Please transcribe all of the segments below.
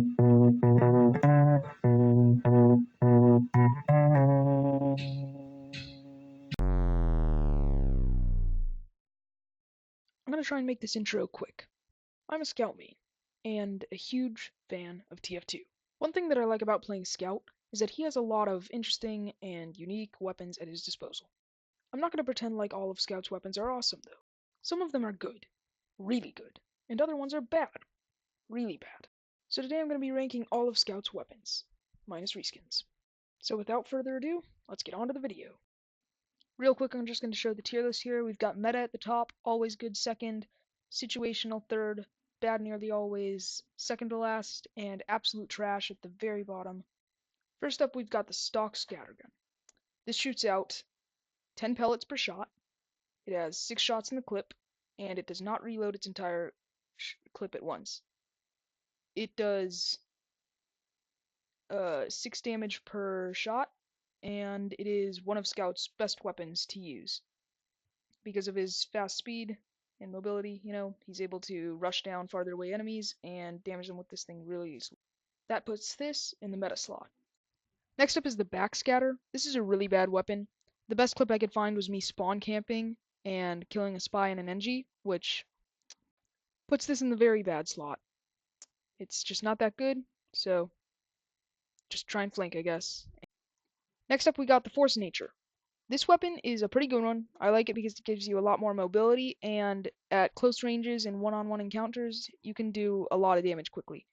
I'm going to try and make this intro quick. I'm a Scout main, and a huge fan of TF2. One thing that I like about playing Scout is that he has a lot of interesting and unique weapons at his disposal. I'm not going to pretend like all of Scout's weapons are awesome, though. Some of them are good, really good, and other ones are bad, really bad. So today I'm going to be ranking all of Scout's weapons, minus reskins. So without further ado, let's get on to the video. Real quick, I'm just going to show the tier list here. We've got meta at the top, always good second, situational third, bad nearly always, second to last, and absolute trash at the very bottom. First up, we've got the stock scattergun. This shoots out 10 pellets per shot. It has 6 shots in the clip, and it does not reload its entire clip at once. It does 6 damage per shot, and it is one of Scout's best weapons to use. Because of his fast speed and mobility, he's able to rush down farther away enemies and damage them with this thing really easily. That puts this in the meta slot. Next up is the backscatter. This is a really bad weapon. The best clip I could find was me spawn camping and killing a spy and an NG, which puts this in the very bad slot. It's just not that good, so just try and flank, I guess. Next up, we got the Force Nature. This weapon is a pretty good one. I like it because it gives you a lot more mobility, and at close ranges and one-on-one encounters, you can do a lot of damage quickly.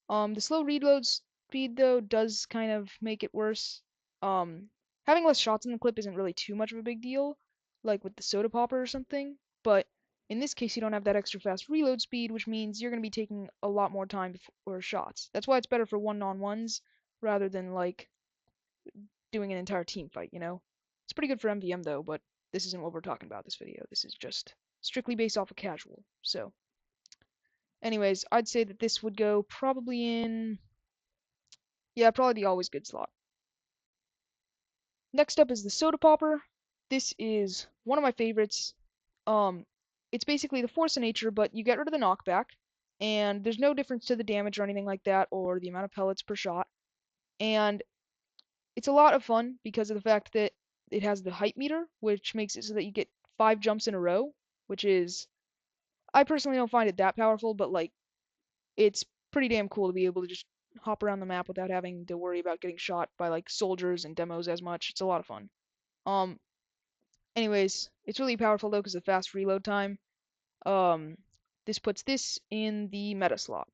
The slow reload speed, though, does kind of make it worse. Having less shots in the clip isn't really too much of a big deal, like with the soda popper or something, but in this case, you don't have that extra fast reload speed, which means you're going to be taking a lot more time before shots. That's why it's better for one-on-ones rather than, like, doing an entire team fight, It's pretty good for MVM though, but this isn't what we're talking about this video. This is just strictly based off of casual. So, anyways, I'd say that this would go probably in, yeah, probably the always good slot. Next up is the soda popper. This is one of my favorites. It's basically the force of nature, but you get rid of the knockback, and there's no difference to the damage or anything like that, or the amount of pellets per shot. And it's a lot of fun because of the fact that it has the height meter, which makes it so that you get 5 jumps in a row, which is, I personally don't find it that powerful, but like, it's pretty damn cool to be able to just hop around the map without having to worry about getting shot by like soldiers and demos as much. It's a lot of fun. Um, anyways, it's really powerful though because of fast reload time. Um, this puts this in the meta slot.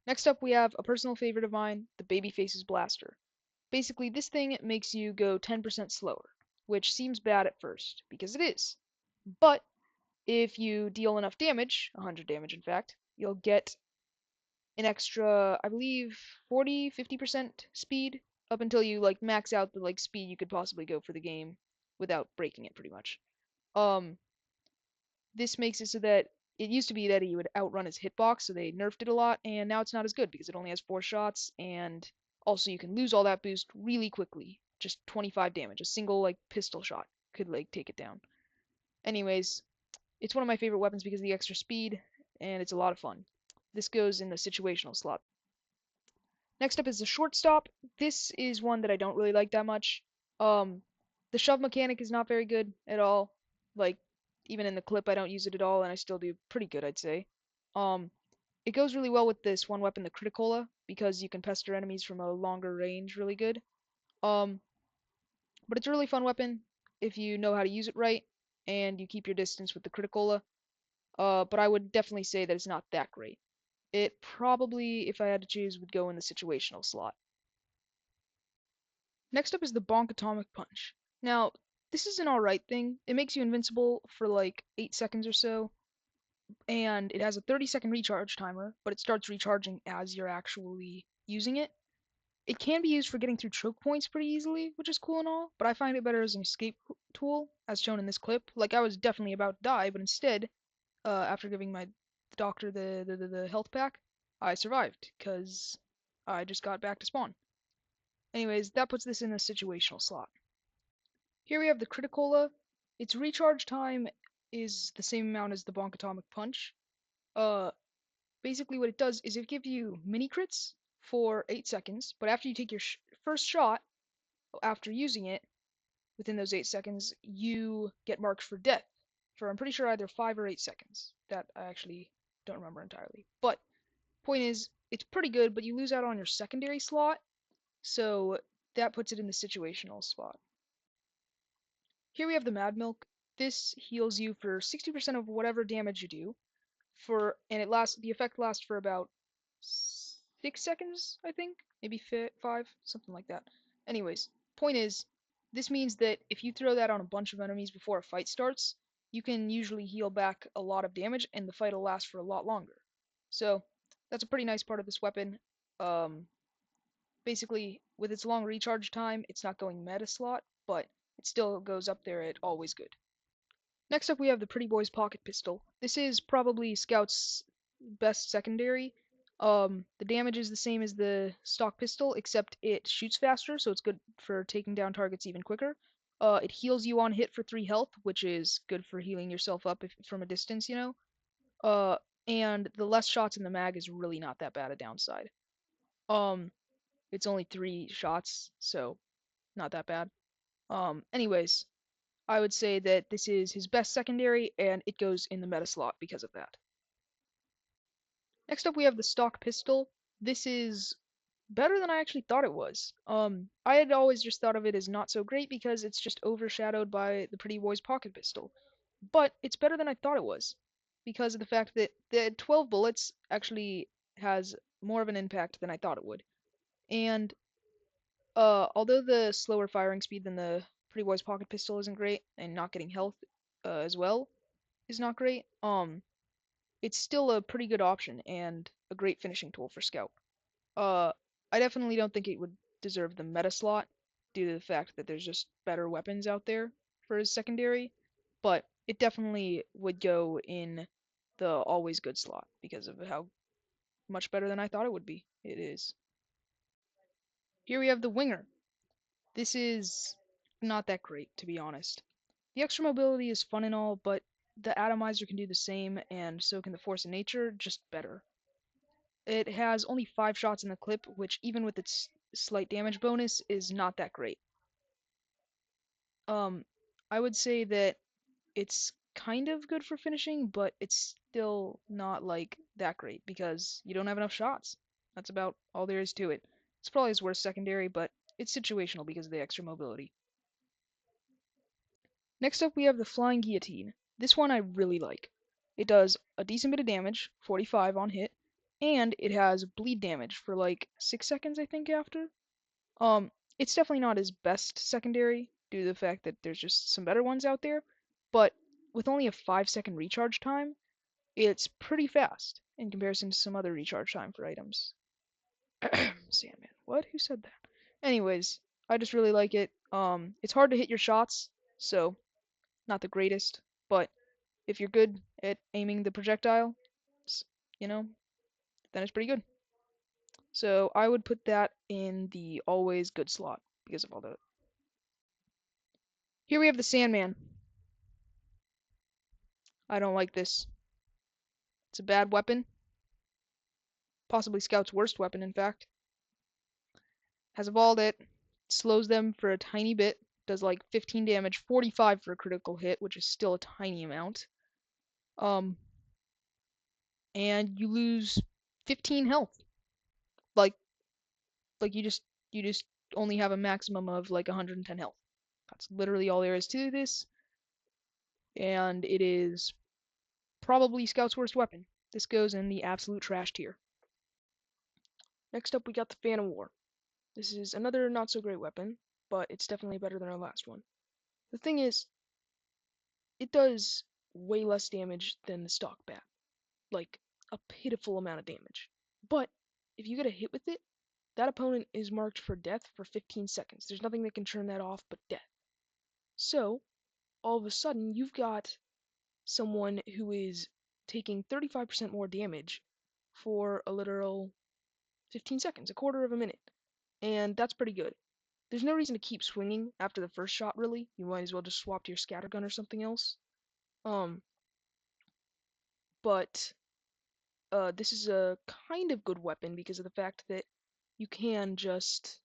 Next up, we have a personal favorite of mine, the Babyface's Blaster. Basically, this thing makes you go 10% slower, which seems bad at first, because it is. But if you deal enough damage, 100 damage in fact, you'll get an extra, I believe, 40, 50% speed up until you like max out the like speed you could possibly go for the game without breaking it pretty much. Um this makes it so that it used to be that he would outrun his hitbox, so they nerfed it a lot, and now it's not as good because it only has 4 shots, and also you can lose all that boost really quickly. Just 25 damage. A single like pistol shot could like take it down. Anyways, it's one of my favorite weapons because of the extra speed, and it's a lot of fun. This goes in the situational slot. Next up is the shortstop. This is one that I don't really like that much. Um, the shove mechanic is not very good at all. Like, even in the clip, I don't use it at all, and I still do pretty good, I'd say. Um, it goes really well with this one weapon, the Criticola, because you can pester enemies from a longer range really good. Um, but it's a really fun weapon if you know how to use it right, and you keep your distance with the Criticola. But I would definitely say that it's not that great. It probably, if I had to choose, would go in the situational slot. Next up is the Bonk Atomic Punch. Now, this is an alright thing. It makes you invincible for like 8 seconds or so, and it has a 30-second recharge timer, but it starts recharging as you're actually using it. It can be used for getting through choke points pretty easily, which is cool and all, but I find it better as an escape tool, as shown in this clip. Like, I was definitely about to die, but instead, after giving my doctor the health pack, I survived, because I just got back to spawn. Anyways, that puts this in the situational slot. Here we have the Criticola. Its recharge time is the same amount as the Bonk Atomic Punch. Uh, Basically what it does is it gives you mini crits for 8 seconds, but after you take your first shot, after using it, within those 8 seconds, you get marked for death for I'm pretty sure either 5 or 8 seconds. That I actually don't remember entirely. But point is, it's pretty good, but you lose out on your secondary slot, so that puts it in the situational spot. Here we have the Mad Milk. This heals you for 60% of whatever damage you do, and the effect lasts for about 6 seconds, I think, maybe 5, something like that. Anyways, point is, this means that if you throw that on a bunch of enemies before a fight starts, you can usually heal back a lot of damage, and the fight will last for a lot longer. So that's a pretty nice part of this weapon. Um, Basically, with its long recharge time, it's not going meta slot, but it still goes up there at always good. Next up, we have the Pretty Boy's Pocket Pistol. This is probably Scout's best secondary. The damage is the same as the stock pistol, except it shoots faster, so it's good for taking down targets even quicker. It heals you on hit for 3 health, which is good for healing yourself up from a distance, you know. Uh, and the less shots in the mag is really not that bad a downside. Um, it's only 3 shots, so not that bad. Anyways, I would say that this is his best secondary, and it goes in the meta slot because of that. Next up, we have the stock pistol. This is better than I actually thought it was. I had always just thought of it as not so great because it's just overshadowed by the Pretty Boy's pocket pistol. But it's better than I thought it was because of the fact that the 12 bullets actually has more of an impact than I thought it would. And although the slower firing speed than the Pretty Boy's pocket pistol isn't great, and not getting health as well is not great, it's still a pretty good option and a great finishing tool for Scout. Uh, I definitely don't think it would deserve the meta slot due to the fact that there's just better weapons out there for his secondary, but it definitely would go in the always good slot because of how much better than I thought it would be. It is. Here we have the Winger. This is not that great, to be honest. The extra mobility is fun and all, but the atomizer can do the same, and so can the force of nature, just better. It has only 5 shots in the clip, which even with its slight damage bonus is not that great. Um, I would say that it's kind of good for finishing, but it's still not like that great because you don't have enough shots. That's about all there is to it. It's probably his worst secondary, but it's situational because of the extra mobility. Next up, we have the Flying Guillotine. This one I really like. It does a decent bit of damage, 45 on hit, and it has bleed damage for like 6 seconds, I think, after. It's definitely not his best secondary due to the fact that there's just some better ones out there, but with only a 5-second recharge time, it's pretty fast in comparison to some other recharge time for items. Sandman. What? Who said that? Anyways, I just really like it. It's hard to hit your shots, so not the greatest, but if you're good at aiming the projectile, you know, then it's pretty good. So I would put that in the always good slot because of all that. Here we have the Sandman. I don't like this. It's a bad weapon. Possibly Scout's worst weapon, in fact. Has a ball that slows them for a tiny bit. Does like 15 damage, 45 for a critical hit, which is still a tiny amount. Um, and you lose 15 health. Like like you just only have a maximum of like 110 health. That's literally all there is to this, and it is probably Scout's worst weapon. This goes in the absolute trash tier. Next up, we got the Phantom War. This is another not so great weapon, but it's definitely better than our last one. The thing is, it does way less damage than the stock bat, like a pitiful amount of damage. But if you get a hit with it, that opponent is marked for death for 15 seconds. There's nothing that can turn that off but death. So, all of a sudden, you've got someone who is taking 35% more damage for a literal 15 seconds, a quarter of a minute. And that's pretty good. There's no reason to keep swinging after the first shot, really. You might as well just swap to your scattergun or something else. Um, but this is a kind of good weapon because of the fact that you can just,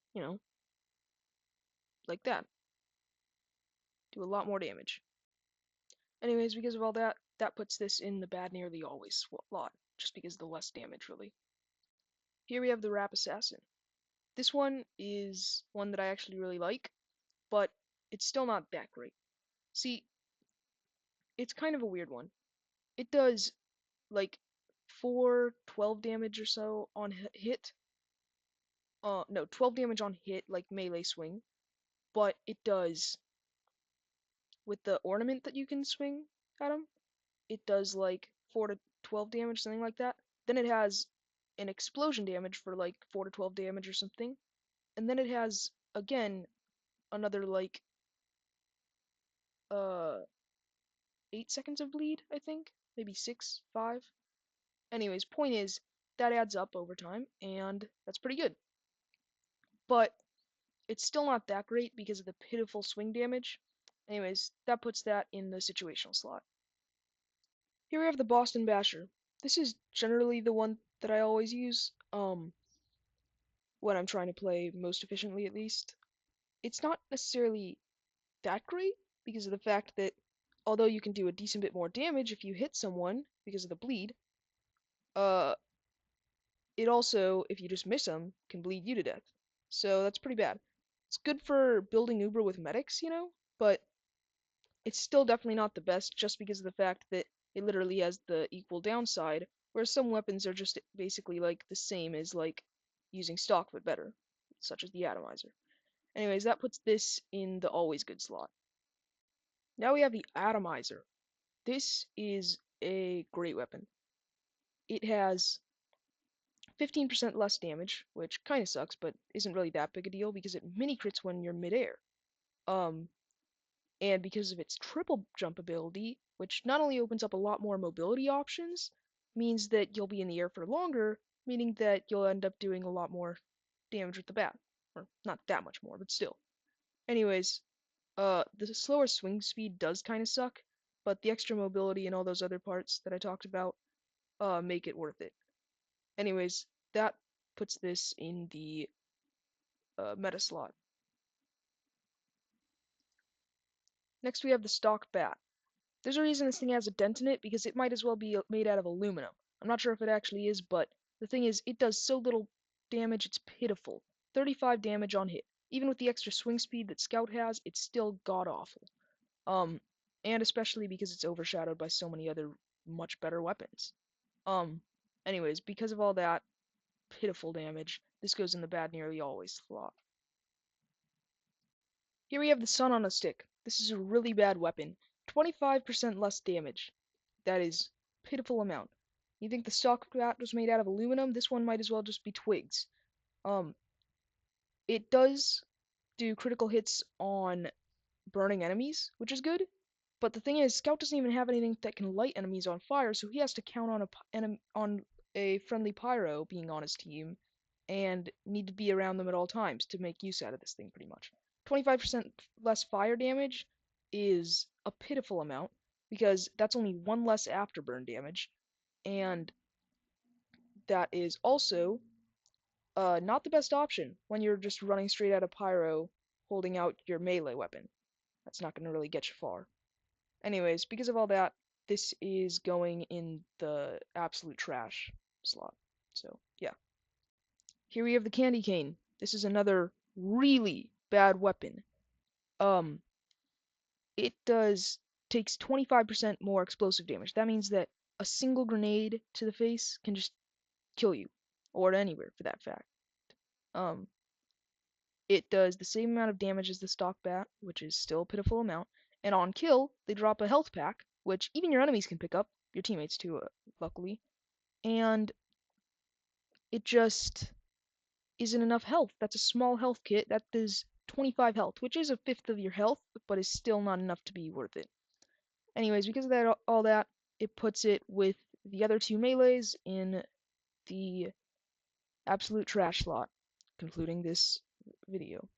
like that, do a lot more damage. Anyways, because of all that, that puts this in the bad nearly always slot, just because of the less damage, really. Here we have the Rap Assassin. This one is one that I actually really like, but it's still not that great. See, it's kind of a weird one. It does, like, 412 damage or so on hit. No, 12 damage on hit, like melee swing, but it does, with the ornament that you can swing at him, it does like 4 to 12 damage, something like that. Then it has an explosion damage for like 4 to 12 damage or something. And then it has, again, another like uh 8 seconds of bleed, I think. Maybe 6, 5. Anyways, point is, that adds up over time, and that's pretty good. But it's still not that great because of the pitiful swing damage. Anyways, that puts that in the situational slot. Here we have the Boston Basher. This is generally the one that I always use, when I'm trying to play most efficiently at least. It's not necessarily that great because of the fact that although you can do a decent bit more damage if you hit someone because of the bleed, uh, it also, if you just miss them, can bleed you to death. So that's pretty bad. It's good for building Uber with medics, but it's still definitely not the best just because of the fact that it literally has the equal downside, whereas some weapons are just basically like the same as like using stock but better, such as the atomizer. Anyways, that puts this in the always good slot. Now we have the atomizer. This is a great weapon. It has 15% less damage, which kind of sucks, but isn't really that big a deal because it mini crits when you're midair. Um, and because of its triple jump ability, which not only opens up a lot more mobility options, means that you'll be in the air for longer, meaning that you'll end up doing a lot more damage with the bat. Or not that much more, but still. Anyways, the slower swing speed does kind of suck, but the extra mobility and all those other parts that I talked about, make it worth it. Anyways, that puts this in the meta slot. Next we have the stock bat. There's a reason this thing has a dent in it because it might as well be made out of aluminum. I'm not sure if it actually is, but the thing is, it does so little damage, it's pitiful. 35 damage on hit. Even with the extra swing speed that Scout has, it's still god-awful. And especially because it's overshadowed by so many other much better weapons. Um, anyways, because of all that pitiful damage, this goes in the bad nearly always slot. Here we have the Sun on a Stick. This is a really bad weapon. 25% less damage. That is pitiful amount. You think the stock bat was made out of aluminum? This one might as well just be twigs. Um, it does do critical hits on burning enemies, which is good. But the thing is, Scout doesn't even have anything that can light enemies on fire, so he has to count on a friendly pyro being on his team, and need to be around them at all times to make use out of this thing, pretty much. 25% less fire damage is a pitiful amount, because that's only one less afterburn damage, and that is also not the best option when you're just running straight out of pyro holding out your melee weapon. That's not going to really get you far. Anyways, because of all that, this is going in the absolute trash slot. So, yeah. Here we have the candy cane. This is another really bad weapon. Um, it takes 25% more explosive damage. That means that a single grenade to the face can just kill you, or anywhere for that fact. Um, it does the same amount of damage as the stock bat, which is still a pitiful amount. And on kill, they drop a health pack, which even your enemies can pick up, your teammates too, luckily. And it just isn't enough health. That's a small health kit. That does 25 health, which is a fifth of your health, but is still not enough to be worth it. Anyways, because of that, all that, it puts it with the other two melees in the absolute trash slot, concluding this video.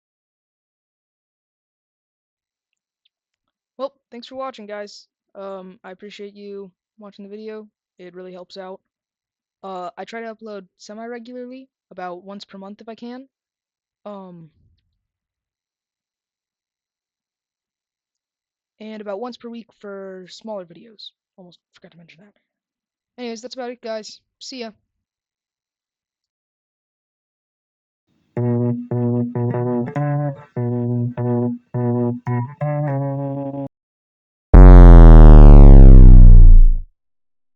Well, thanks for watching, guys. I appreciate you watching the video. It really helps out. I try to upload semi-regularly, about once per month if I can. Um, and about once per week for smaller videos. Almost forgot to mention that. Anyways, that's about it, guys. See ya.